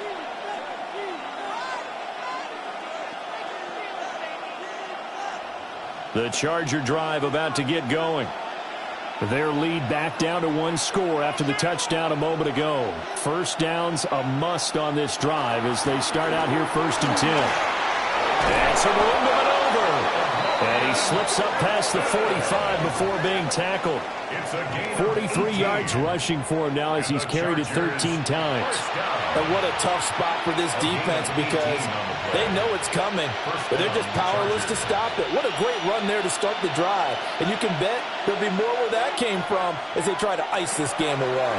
The Charger drive about to get going. Their lead back down to one score after the touchdown a moment ago. First down's a must on this drive as they start out here 1st and 10. And some room to maneuver. And he slips up past the 45 before being tackled. 43 yards rushing for him now as he's carried it 13 times. And what a tough spot for this defense because they know it's coming, but they're just powerless to stop it. What a great run there to start the drive. And you can bet there'll be more where that came from as they try to ice this game away.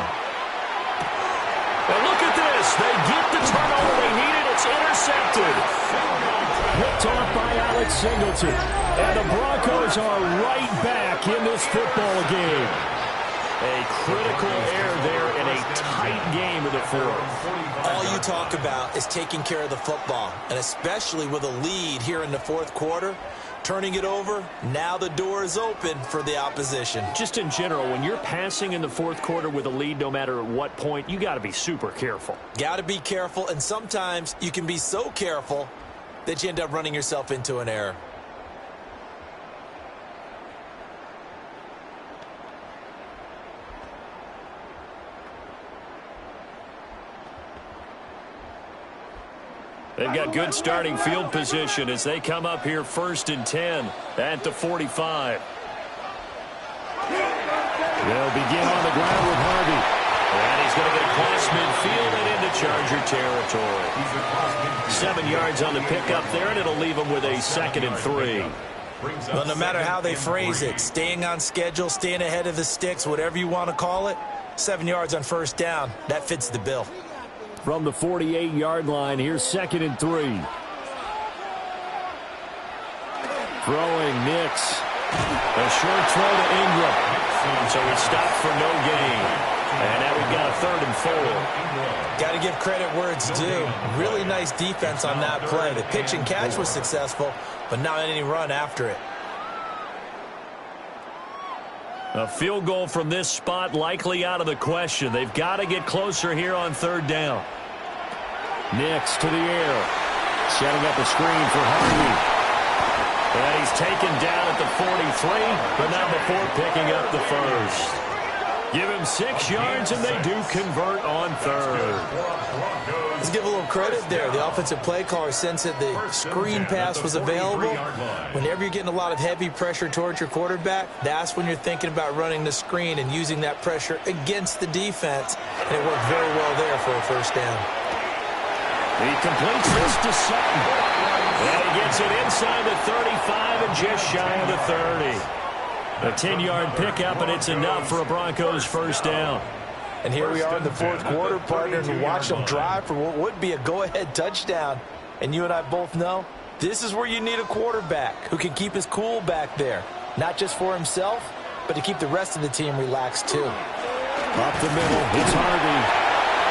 And look at this. They get the turnover they needed. It's intercepted. Picked off by Alex Singleton. And the Broncos are right back in this football game. A critical error there in a tight game of the fourth. All you talk about is taking care of the football, and especially with a lead here in the fourth quarter, turning it over, now the door is open for the opposition. Just in general, when you're passing in the fourth quarter with a lead, no matter at what point, you got to be super careful. Got to be careful, and sometimes you can be so careful that you end up running yourself into an error. They've got good starting field position as they come up here 1st and 10 at the 45. They'll begin on the ground with Harvey. And he's going to get across midfield and into Charger territory. 7 yards on the pickup there, and it'll leave him with a 2nd and 3. Well, no matter how they phrase it, staying on schedule, staying ahead of the sticks, whatever you want to call it, 7 yards on 1st down, that fits the bill. From the 48-yard line, here's 2nd and 3. Throwing Nix. A short throw to Ingram. So he stopped for no gain. And now we've got a 3rd and 4. Got to give credit where it's due. Really nice defense on that play. The pitch and catch was successful, but not any run after it. A field goal from this spot likely out of the question. They've got to get closer here on 3rd down. Nix to the air. Setting up a screen for Harvey. And he's taken down at the 43, but not before picking up the first. Give him 6 yards, and they do convert on 3rd. Let's give a little credit there. The offensive play caller sensed that the screen pass was available. Whenever you're getting a lot of heavy pressure towards your quarterback, that's when you're thinking about running the screen and using that pressure against the defense. And it worked very well there for a 1st down. He completes this to Sutton. And he gets it inside the 35 and just shy of the 30. A 10-yard pickup, and it's enough for a Broncos 1st down. And here we are in the fourth quarter, partner, and watch them drive for what would be a go-ahead touchdown. And you and I both know this is where you need a quarterback who can keep his cool back there, not just for himself, but to keep the rest of the team relaxed too. Up the middle, it's Harvey.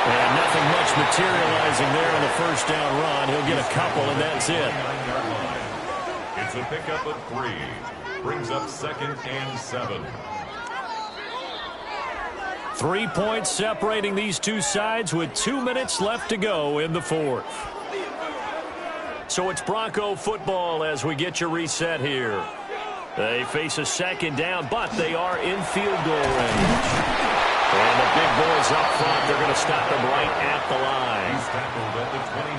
And nothing much materializing there on the 1st down run. He'll get a couple, and that's it. It's a pickup of 3. Brings up 2nd and 7. 3 points separating these two sides with 2 minutes left to go in the fourth. So it's Bronco football as we get your reset here. They face a 2nd down, but they are in field goal range. And the big boys up front, they're going to stop them right at the line.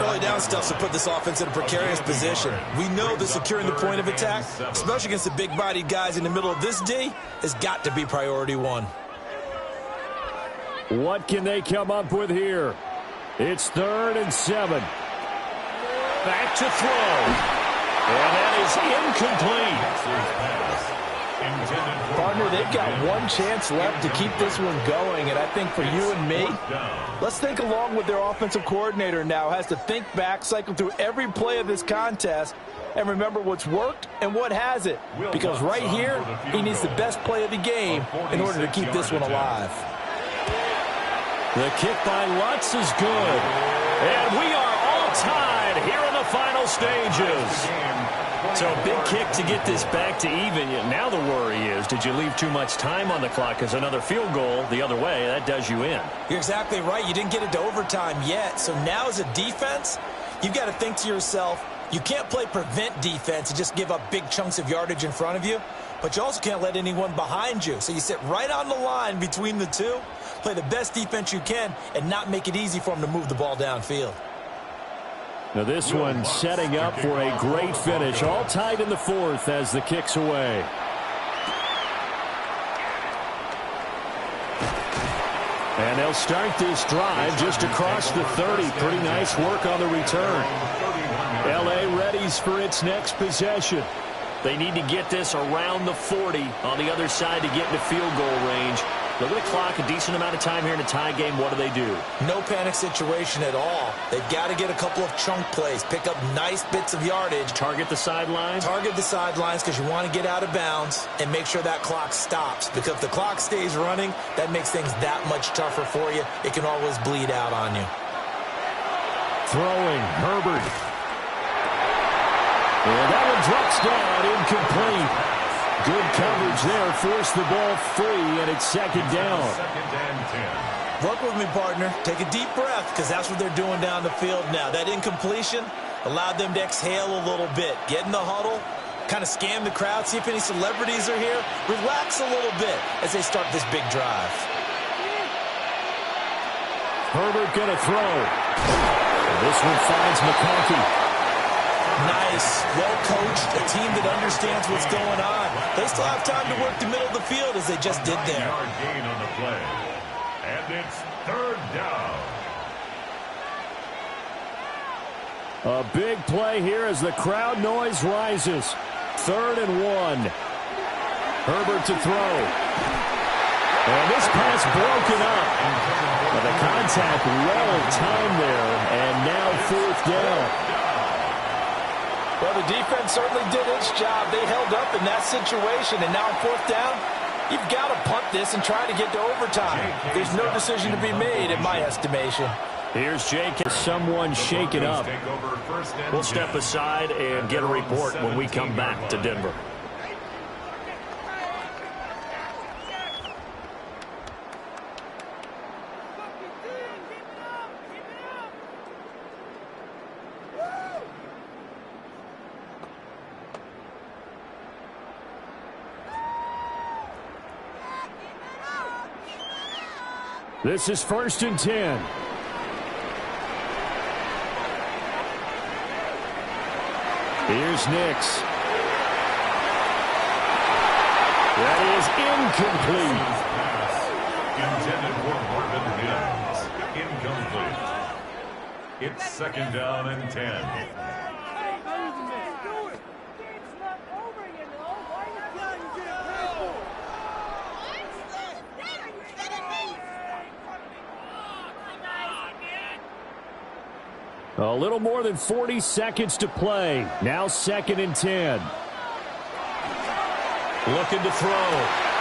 Early down stuff to put this offense in a precarious position. We know that securing the point of attack, especially against the big-bodied guys in the middle of this D, has got to be priority 1. What can they come up with here? It's 3rd and 7. Back to throw. And that is incomplete. Partner, they've got one chance left to keep this one going, and I think for you and me, let's think along with their offensive coordinator now. Has to think back, cycle through every play of this contest, and remember what's worked and what hasn't. Because right here, he needs the best play of the game in order to keep this one alive. The kick by Lutz is good. And we are all tied here in the final stages. So a big kick to get this back to even. Now the worry is, did you leave too much time on the clock? Because another field goal the other way, that does you in. You're exactly right. You didn't get it to overtime yet. So now as a defense, you've got to think to yourself, you can't play prevent defense and just give up big chunks of yardage in front of you. But you also can't let anyone behind you. So you sit right on the line between the two, play the best defense you can, and not make it easy for them to move the ball downfield. Now this one setting up for a great finish. All tied in the fourth as the kick's away. And they'll start this drive just across the 30. Pretty nice work on the return. L.A. readies for its next possession. They need to get this around the 40 on the other side to get into field goal range. Look at the clock, a decent amount of time here in a tie game. What do? No panic situation at all. They've got to get a couple of chunk plays, pick up nice bits of yardage. Target the sidelines? Target the sidelines because you want to get out of bounds and make sure that clock stops. Because if the clock stays running, that makes things that much tougher for you. It can always bleed out on you. Throwing, Herbert. And that one drops down, incomplete. Good coverage there, forced the ball free, and it's second down. Work with me, partner. Take a deep breath, because that's what they're doing down the field now. That incompletion allowed them to exhale a little bit. Get in the huddle, kind of scan the crowd, see if any celebrities are here. Relax a little bit as they start this big drive. Herbert going to throw. And this one finds McConkey. Nice, well-coached, a team that understands what's going on. They still have time to work the middle of the field as they just did there. Gain on the play. And it's third down. A big play here as the crowd noise rises. 3rd and 1. Herbert to throw. And this pass broken up. But the contact well timed there, and now 4th down. Well, the defense certainly did its job. They held up in that situation, and now on 4th down, you've got to punt this and try to get to overtime. There's no decision to be made, in my estimation. Here's Jake. Someone shaken up. We'll step aside and get a report when we come back to Denver. This is 1st and 10. Here's Nix. That is incomplete. Intended for Marvin Mims. Incomplete. It's 2nd down and 10. A little more than 40 seconds to play. Now 2nd and 10. Looking to throw.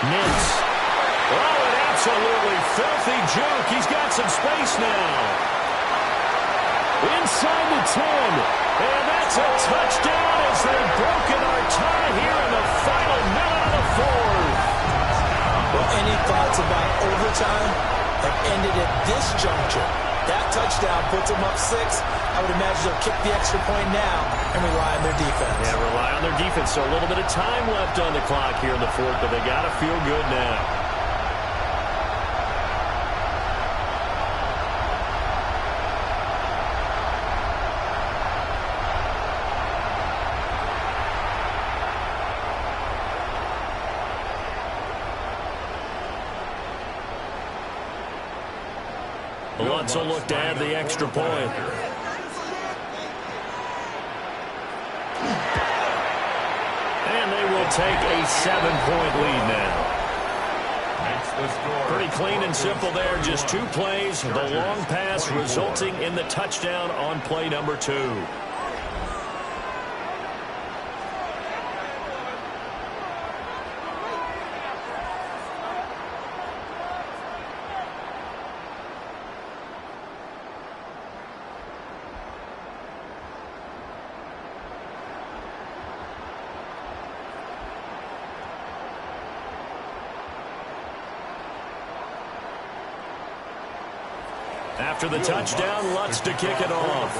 Nix. Oh, an absolutely filthy juke. He's got some space now. Inside the 10. And that's a touchdown as they've broken our tie here in the final minute of the 4th. Well, any thoughts about overtime have ended at this juncture. That touchdown puts them up 6. I would imagine they'll kick the extra point now and rely on their defense. Yeah, rely on their defense. So a little bit of time left on the clock here in the 4th, but they got to feel good now. Lutz will look to add the extra point. And they will take a 7-point lead now. Pretty clean and simple there. Just 2 plays. The long pass resulting in the touchdown on play number 2. After the touchdown, Lutz to kick it off.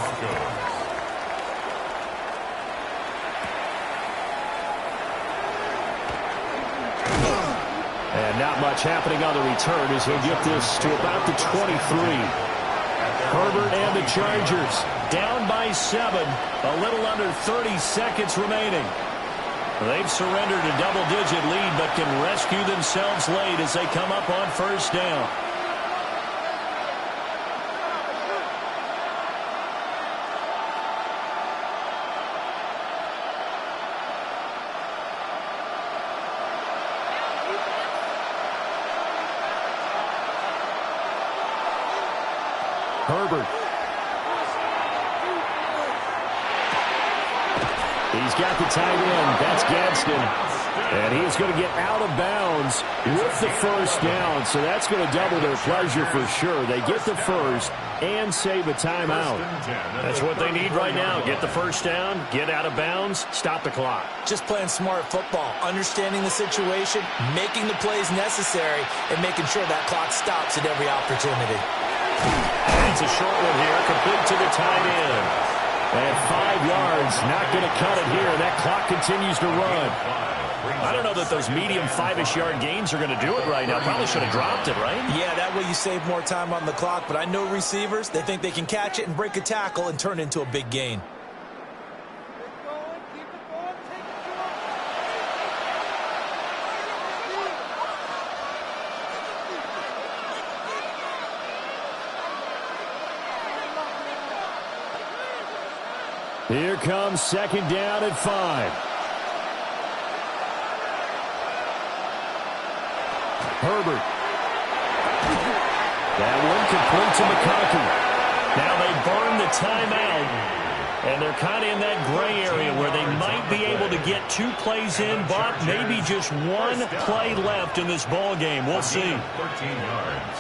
And not much happening on the return as he'll get this to about the 23. Herbert and the Chargers down by 7. A little under 30 seconds remaining. They've surrendered a double-digit lead but can rescue themselves late as they come up on first down. Herbert. He's got the tight end. That's Gadsden. And he's going to get out of bounds with the first down. So that's going to double their pleasure for sure. They get the first and save a timeout. That's what they need right now. Get the first down, get out of bounds, stop the clock. Just playing smart football, understanding the situation, making the plays necessary, and making sure that clock stops at every opportunity. It's a short one here, complete to the tight end. And 5 yards, not going to cut it here. That clock continues to run. I don't know that those medium 5-ish yard gains are going to do it right now. Probably should have dropped it, right? Yeah, that way you save more time on the clock. But I know receivers, they think they can catch it and break a tackle and turn it into a big gain. Here comes second down at 5. Herbert. That one complete to McConkey. Now they burn the timeout, and they're kind of in that gray area where they might be able to get 2 plays in, but maybe just 1 play left in this ball game. We'll see. 13 yards.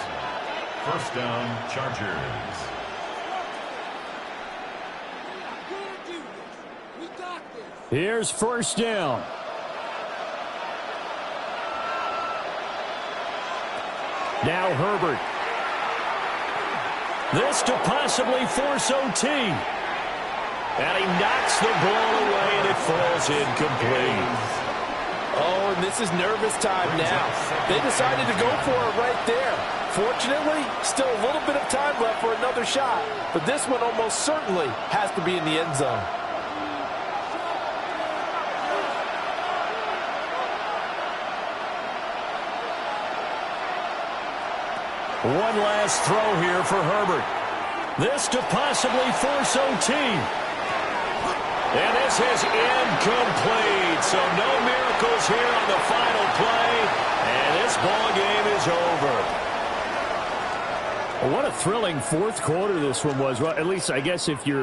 First down, Chargers. Here's first down. Now Herbert. This to possibly force OT. And he knocks the ball away, and it falls incomplete. Oh, and this is nervous time now. They decided to go for it right there. Fortunately, still a little bit of time left for another shot. But this one almost certainly has to be in the end zone. One last throw here for Herbert. This to possibly force OT. And this is incomplete. So no miracles here on the final play. And this ball game is over. Well, what a thrilling fourth quarter this one was. Well, at least I guess if you're